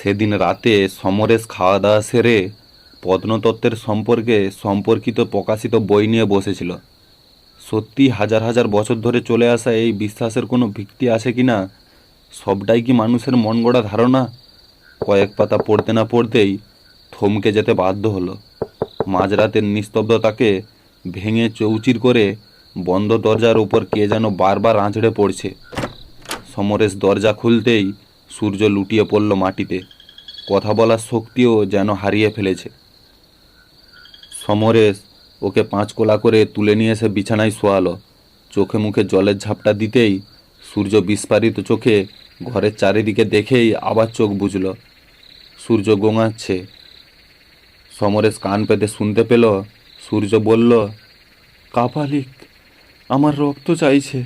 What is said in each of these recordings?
সেদিন রাতে সমরেশ খাওয়া দাওয়া সেরে প্রত্নতত্ত্বের সম্পর্কিত প্রকাশিত বই নিয়ে বসেছিল। সত্যি হাজার হাজার বছর ধরে চলে আসা এই বিশ্বাসের কোনো ভিত্তি আছে কি না, সবটাই কি মানুষের মন গড়া ধারণা? কয়েক পাতা পড়তে না পড়তেই থমকে যেতে বাধ্য হলো। মাঝরাতের নিস্তব্ধতাকে ভেঙে চৌচির করে বন্ধ দরজার উপর কে যেন বারবার আঁচড়ে পড়ছে। সমরেশ দরজা খুলতেই সূর্য লুটিয়ে পড়ল মাটিতে। কথা বলার শক্তিও যেন হারিয়ে ফেলেছে। সমরেশ ওকে পাঁচকোলা করে তুলে নিয়ে এসে বিছানায় শোয়ালো। চোখে মুখে জলের ঝাপটা দিতেই সূর্য বিস্ফারিত চোখে ঘরের চারিদিকে দেখেই আবার চোখ বুজল। সূর্য গোঙাচ্ছে। সমরেশ কান পেতে শুনতে পেল সূর্য বলল, কাপালিক, আমার রক্ত চাইছে।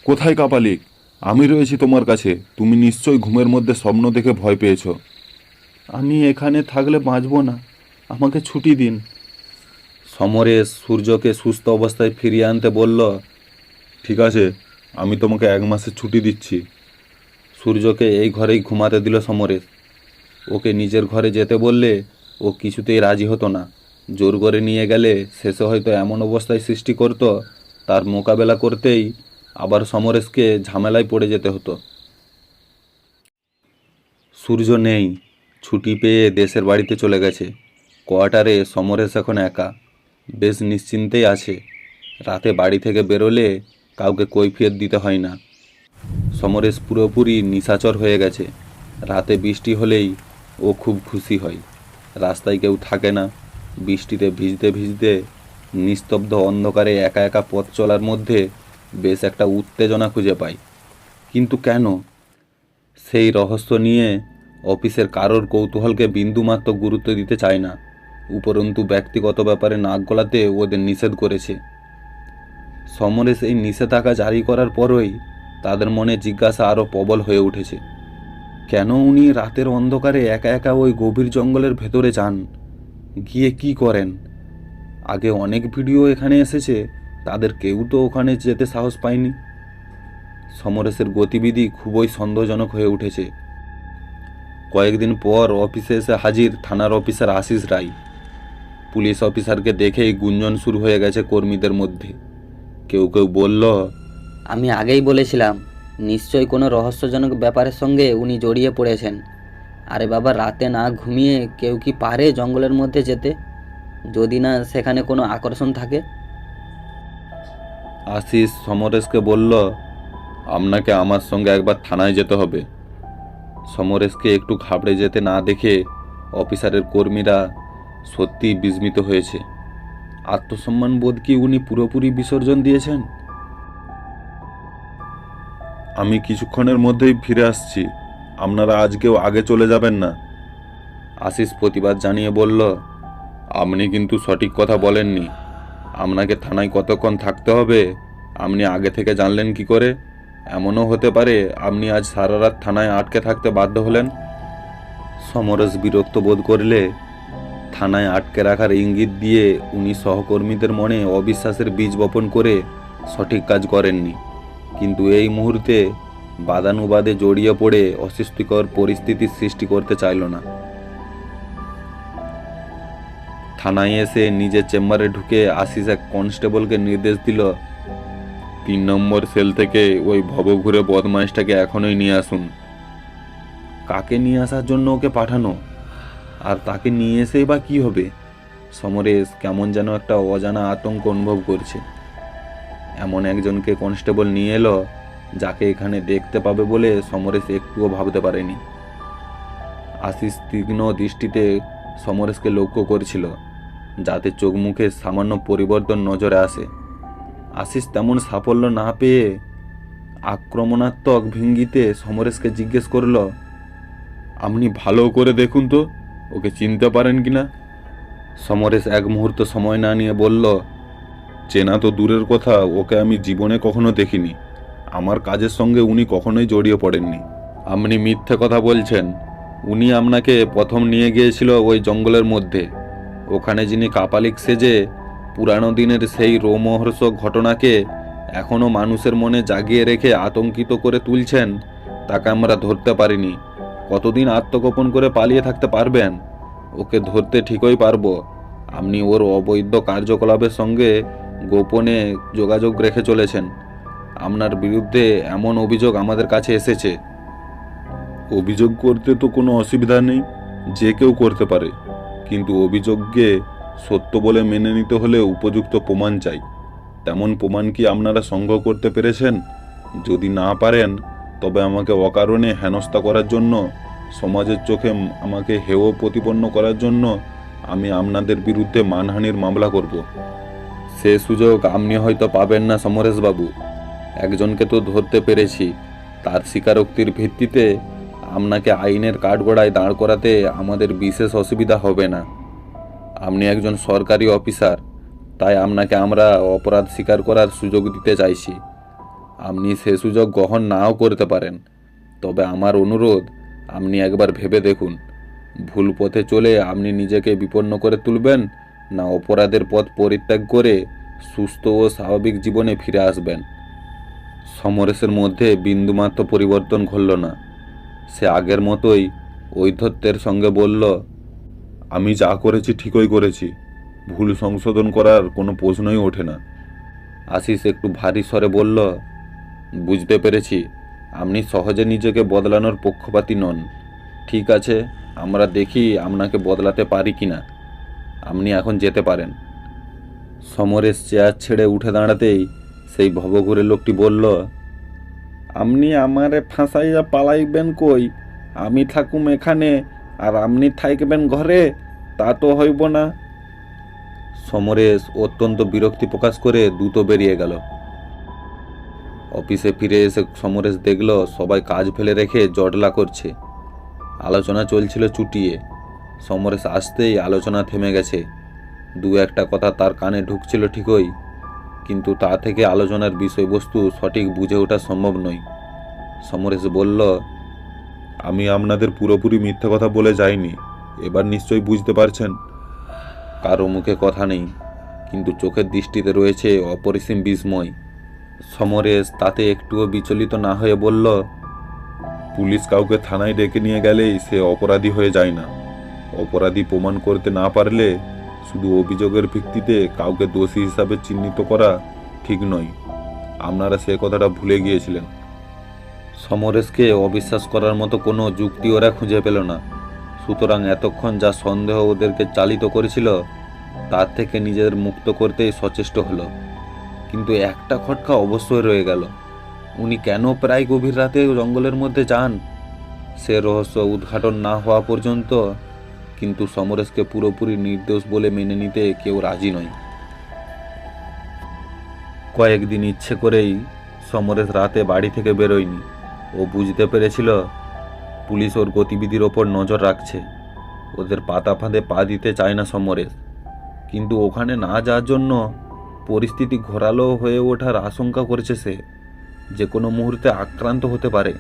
কোথায় কাপালিক? আমি রয়েছি তোমার কাছে। তুমি নিশ্চয়ই ঘুমের মধ্যে স্বপ্ন দেখে ভয় পেয়েছ। আমি এখানে থাকলে বাঁচব না, আমাকে ছুটি দিন। সমরেশ সূর্যকে সুস্থ অবস্থায় ফিরিয়ে আনতে বলল, ঠিক আছে, আমি তোমাকে 1 মাসের ছুটি দিচ্ছি। সূর্যকে এই ঘরেই ঘুমাতে দিল সমরেশ। ওকে নিজের ঘরে যেতে বললে ও কিছুতেই রাজি হতো না। জোর করে নিয়ে গেলে শেষে হয়তো এমন অবস্থায় সৃষ্টি করত, তার মোকাবেলা করতেই আবার সমরেশকে ঝামেলায় পড়ে যেতে হতো। সূর্য নেই, ছুটি পেয়ে দেশের বাড়িতে চলে গেছে। কোয়ার্টারে সমরেশ এখন একা, বেশ নিশ্চিন্তেই আছে। রাতে বাড়ি থেকে বেরোলে কাউকে কৈফিয়ত দিতে হয় না। সমরেশ পুরোপুরি নিশাচর হয়ে গেছে। রাতে বৃষ্টি হলেই ও খুব খুশি হয়। রাস্তায় কেউ থাকে না। বৃষ্টিতে ভিজতে ভিজতে নিস্তব্ধ অন্ধকারে একা একা পথ চলার মধ্যে বেশ একটা উত্তেজনা খুঁজে পায়। কিন্তু কেন? সেই রহস্য নিয়ে অফিসের কারোর কৌতূহলকে বিন্দুমাত্র গুরুত্ব দিতে চায় না। উপরন্তু ব্যক্তিগত ব্যাপারে নাক গলাতে ওদের নিষেধ করেছে। সমরেশ এই নিষেধাজ্ঞা জারি করার পরই তাদের মনে জিজ্ঞাসা আরও প্রবল হয়ে উঠেছে। কেন উনি রাতের অন্ধকারে একা একা ওই গভীর জঙ্গলের ভেতরে যান? গিয়ে কি করেন? আগে অনেক ভিডিও এখানে এসেছে, তাদের কেউ তো ওখানে যেতে সাহস পায়নি। সমরেশের গতিবিধি খুবই সন্দেহজনক হয়ে উঠেছে। কয়েকদিন পর অফিসে এসে হাজির থানার অফিসার আশিস রায়। পুলিশ অফিসারকে দেখেই গুঞ্জন শুরু হয়ে গেছে কর্মীদের মধ্যে। কেউ কেউ বলল, আমি আগেই বলেছিলাম নিশ্চয়ই কোনো রহস্যজনক ব্যাপারের সঙ্গে উনি জড়িয়ে পড়েছেন। আরে বাবা, রাতে না ঘুমিয়ে কেউ কি পারে জঙ্গলের মধ্যে যেতে, যদি না সেখানে কোনো আকর্ষণ থাকে? আশিস সমরেশকে বলল, আপনাকে আমার সঙ্গে একবার থানায় যেতে হবে। সমরেশকে একটু ঘাবড়ে যেতে না দেখে অফিসারের কর্মীরা সত্যি বিস্মিত হয়েছে। আত্মসম্মান বোধ কি উনি পুরোপুরি বিসর্জন দিয়েছেন? আমি কিছুক্ষণের মধ্যেই ফিরে আসছি, আপনারা আজকেও আগে চলে যাবেন না। আশিস প্রতিবাদ জানিয়ে বলল, আপনি কিন্তু সঠিক কথা বলেননি। আপনাকে থানায় কতক্ষণ থাকতে হবে আপনি আগে থেকে জানলেন কি করে? এমনও হতে পারে আপনি আজ সারা রাত থানায় আটকে থাকতে বাধ্য হলেন। সমরেশ বিরক্ত বোধ করলে থানায় আটকে রাখার ইঙ্গিত দিয়ে উনি সহকর্মীদের মনে অবিশ্বাসের বীজ বপন করে সঠিক কাজ করেননি। কিন্তু এই মুহূর্তে বাদানুবাদে জড়িয়ে পড়ে অস্বস্তিকর পরিস্থিতির সৃষ্টি করতে চাইল না। থানায় এসে নিজের চেম্বারে ঢুকে আশিস এক কনস্টেবলকে নির্দেশ দিল, 3 নম্বর সেল থেকে ওই ভবঘুরে বদমাইশটাকে এখনই নিয়ে আসুন। কাকে নিয়ে আসার জন্য ওকে পাঠানো? আর তাকে নিয়ে এসেই বা কী হবে? সমরেশ কেমন যেন একটা অজানা আতঙ্ক অনুভব করছে। এমন একজনকে কনস্টেবল নিয়ে এলো যাকে এখানে দেখতে পাবে বলে সমরেশ একটুও ভাবতে পারেনি। আশিস তীক্ষ্ণ দৃষ্টিতে সমরেশকে লক্ষ্য করেছিল, যাতে চোখ মুখে সামান্য পরিবর্তন নজরে আসে। আশিস তেমন সাফল্য না পেয়ে আক্রমণাত্মক ভঙ্গিতে সমরেশকে জিজ্ঞেস করল, আপনি ভালো করে দেখুন তো ওকে চিনতে পারেন কিনা। সমরেশ এক মুহূর্ত সময় না নিয়ে বলল, চেনা তো দূরের কথা, ওকে আমি জীবনে কখনো দেখিনি। আমার কাজের সঙ্গে উনি কখনোই জড়িয়ে পড়েননি। আপনি মিথ্যে কথা বলছেন। উনি আপনাকে প্রথম নিয়ে গিয়েছিল ওই জঙ্গলের মধ্যে। ওখানে যিনি কাপালিক সেজে পুরানো দিনের সেই রোমহর্ষক ঘটনাকে এখনও মানুষের মনে জাগিয়ে রেখে আতঙ্কিত করে তুলছেন, তাকে আমরা ধরতে পারিনি। কতদিন আত্মগোপন করে পালিয়ে থাকতে পারবেন? ওকে ধরতে ঠিকই পারবো। আপনি ওর অবৈধ কার্যকলাপের সঙ্গে গোপনে যোগাযোগ রেখে চলেছেন। আপনার বিরুদ্ধে এমন অভিযোগ আমাদের কাছে এসেছে। অভিযোগ করতে তো কোনো অসুবিধা নেই, যে কেউ করতে পারে, কিন্তু অভিযোগকে সত্য বলে মেনে নিতে হলে উপযুক্ত প্রমাণ চাই। তেমন প্রমাণ কি আপনারা সংগ্রহ করতে পেরেছেন? যদি না পারেন তবে আমাকে অকারণে হেনস্থা করার জন্য, সমাজের চোখে আমাকে হেয় প্রতিপন্ন করার জন্য আমি আপনাদের বিরুদ্ধে মানহানির মামলা করব। সে সুযোগ আপনি হয়তো পাবেন না সমরেশবাবু। একজনকে তো ধরতে পেরেছি, তার স্বীকারোক্তির ভিত্তিতে আপনাকে আইনের কাঠগড়ায় দাঁড় করাতে আমাদের বিশেষ অসুবিধা হবে না। আপনি একজন সরকারি অফিসার, তাই আপনাকে আমরা অপরাধ স্বীকার করার সুযোগ দিতে চাইছি। আপনি সে সুযোগ গ্রহণ নাও করতে পারেন, তবে আমার অনুরোধ, আপনি একবার ভেবে দেখুন, ভুল পথে চলে আপনি নিজেকে বিপন্ন করে তুলবেন, না অপরাধের পথ পরিত্যাগ করে সুস্থ ও স্বাভাবিক জীবনে ফিরে আসবেন। সমরেশের মধ্যে বিন্দুমাত্র পরিবর্তন ঘটল না। সে আগের মতোই ঔদ্ধত্যের সঙ্গে বলল, আমি যা করেছি ঠিকই করেছি, ভুল সংশোধন করার কোনো প্রশ্নই ওঠে না। আশিস একটু ভারী স্বরে বলল, বুঝতে পেরেছি, আপনি সহজে নিজেকে বদলানোর পক্ষপাতী নন। ঠিক আছে, আমরা দেখি আপনাকে বদলাতে পারি কি না। আপনি এখন যেতে পারেন। সমরেশ চেয়ার ছেড়ে উঠে দাঁড়াতেই সেই ভবঘুরে লোকটি বলল, আপনি আমারে ফাঁসাইয়া পালাইবেন কই? আমি থাকুম এখানে আর আপনি থাকবেন ঘরে, তা তো হইব না। সমরেশ অত্যন্ত বিরক্তি প্রকাশ করে দ্রুত বেরিয়ে গেল। অফিসে ফিরে এসে সমরেশ দেখল সবাই কাজ ফেলে রেখে জটলা করছে। আলোচনা চলছিল চুটিয়ে। সমরেশ আসতেই আলোচনা থেমে গেছে। দু একটা কথা তার কানে ঢুকছিল ঠিকই, কিন্তু তা থেকে আলোচনার বিষয়বস্তু সঠিক বুঝে ওঠা সম্ভব নয়। সমরেশ বলল, আমি আপনাদের পুরোপুরি মিথ্যে কথা বলে যাইনি, এবার নিশ্চয়ই বুঝতে পারছেন। কারো মুখে কথা নেই, কিন্তু চোখের দৃষ্টিতে রয়েছে অপরিসীম বিস্ময়। সমরেশ তাতে একটুও বিচলিত না হয়ে বলল, পুলিশ কাউকে থানায় ডেকে নিয়ে গেলেই সে অপরাধী হয়ে যায় না। অপরাধী প্রমাণ করতে না পারলে শুধু অভিযোগের ভিত্তিতে কাউকে দোষী হিসাবে চিহ্নিত করা ঠিক নয়। আপনারা সে কথাটা ভুলে গিয়েছিলেন। সমরেশকে অবিশ্বাস করার মতো কোনো যুক্তি ওরা খুঁজে পেল না। সুতরাং এতক্ষণ যা সন্দেহ ওদেরকে চালিত করেছিল তার থেকে নিজেদের মুক্ত করতেই সচেষ্ট হলো। কিন্তু একটা খটকা অবশ্যই রয়ে গেল, উনি কেন প্রায় গভীর রাতে জঙ্গলের মধ্যে যান? সে রহস্য উদ্ঘাটন না হওয়া পর্যন্ত কিন্তু সমরেশকে পুরোপুরি নির্দোষ বলে মেনে নিতে কেউ রাজি নয়। কয়েকদিন ইচ্ছে করেই সমরেশ রাতে বাড়ি থেকে বেরোয়নি। ও বুঝতে পেরেছিল পুলিশ ওর গতিবিধির ওপর নজর রাখছে। ওদের পাতা ফাঁদে পা দিতে চায় না সমরেশ, কিন্তু ওখানে না যাওয়ার জন্য পরিস্থিতি ঘোরালো হয়ে ওঠার আশঙ্কা করেছে সে, যে কোনো মুহূর্তে আক্রান্ত হতে পারে।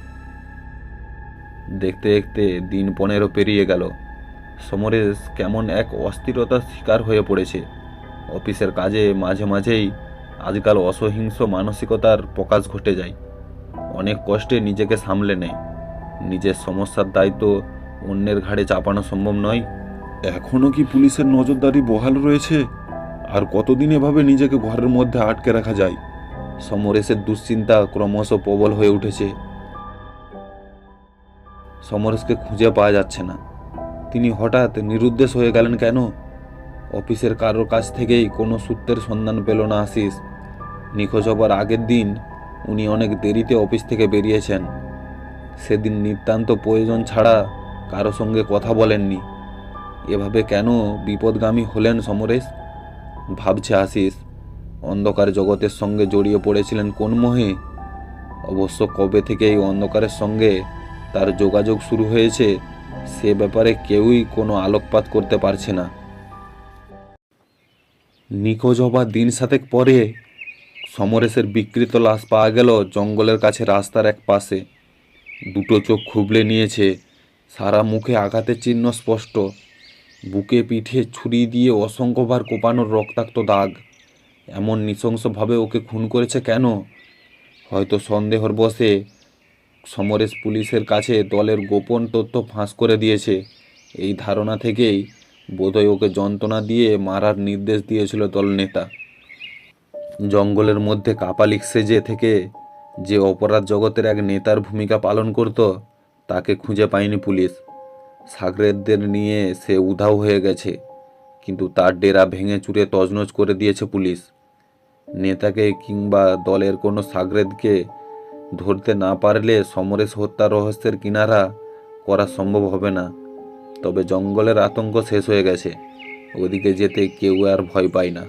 দেখতে দেখতে দিন 15 পেরিয়ে গেল। সমরেশ কেমন এক অস্থিরতার শিকার হয়ে পড়েছে। অফিসের কাজে মাঝে মাঝেই আজকাল অসহিংস মানসিকতার প্রকাশ ঘটে যায়। অনেক কষ্টে নিজেকে সামলে নেয়। নিজের সমস্যার দায়িত্ব অন্যের ঘাড়ে চাপানো সম্ভব নয়। এখনও কি পুলিশের নজরদারি বহাল রয়েছে? আর কতদিন এভাবে নিজেকে ঘরের মধ্যে আটকে রাখা যায়? সমরেশের দুশ্চিন্তা ক্রমশ প্রবল হয়ে উঠেছে। সমরেশকে খুঁজে পাওয়া যাচ্ছে না। তিনি হঠাৎ নিরুদ্দেশ হয়ে গেলেন কেন? অফিসের কারোর কাছ থেকেই কোনো সূত্রের সন্ধান পেল না আশিস। নিখোঁজ হবার আগের দিন উনি অনেক দেরিতে অফিস থেকে বেরিয়েছেন। সেদিন নিতান্ত প্রয়োজন ছাড়া কারো সঙ্গে কথা বলেননি। এভাবে কেন বিপদগামী হলেন সমরেশ? ভাবছে আশিস। অন্ধকার জগতের সঙ্গে জড়িয়ে পড়েছিলেন কোন মোহে? অবশ্য কবে থেকে এই অন্ধকারের সঙ্গে তার যোগাযোগ শুরু হয়েছে সে ব্যাপারে কেউই কোনো আলোকপাত করতে পারছে না। নিখোঁজ হবার দিন সাতেক পরে সমরেশের বিকৃত লাশ পাওয়া গেল জঙ্গলের কাছে রাস্তার এক পাশে। দুটো চোখ খুবলে নিয়েছে, সারা মুখে আঘাতের চিহ্ন স্পষ্ট। বুকে পিঠে ছুরি দিয়ে অসংখ্যবার কোপানোর রক্তাক্ত দাগ। এমন নৃশংসভাবে ওকে খুন করেছে কেন? হয়তো সন্দেহর বশে সমরেশ পুলিশের কাছে দলের গোপন তথ্য ফাঁস করে দিয়েছে। এই ধারণা থেকেই বোধহয় ওকে যন্ত্রণা দিয়ে মারার নির্দেশ দিয়েছিল দলনেতা। জঙ্গলের মধ্যে কাপালিক সেজে থেকে যে অপরাধ জগতের এক নেতার ভূমিকা পালন করত, তাকে খুঁজে পায়নি পুলিশ। সাগরেদদের নিয়ে সে উধাও হয়ে গেছে, কিন্তু তার ডেরা ভেঙে চুরে তছনছ করে দিয়েছে পুলিশ। নেতাকে কিংবা দলের কোনো সাগরেদকে ধরতে না পারলে সমরেশ হত্যা রহস্যের কিনারা করা সম্ভব হবে না। তবে জঙ্গলের আতঙ্ক শেষ হয়ে গেছে, ওদিকে যেতে কেউ আর ভয় পায় না।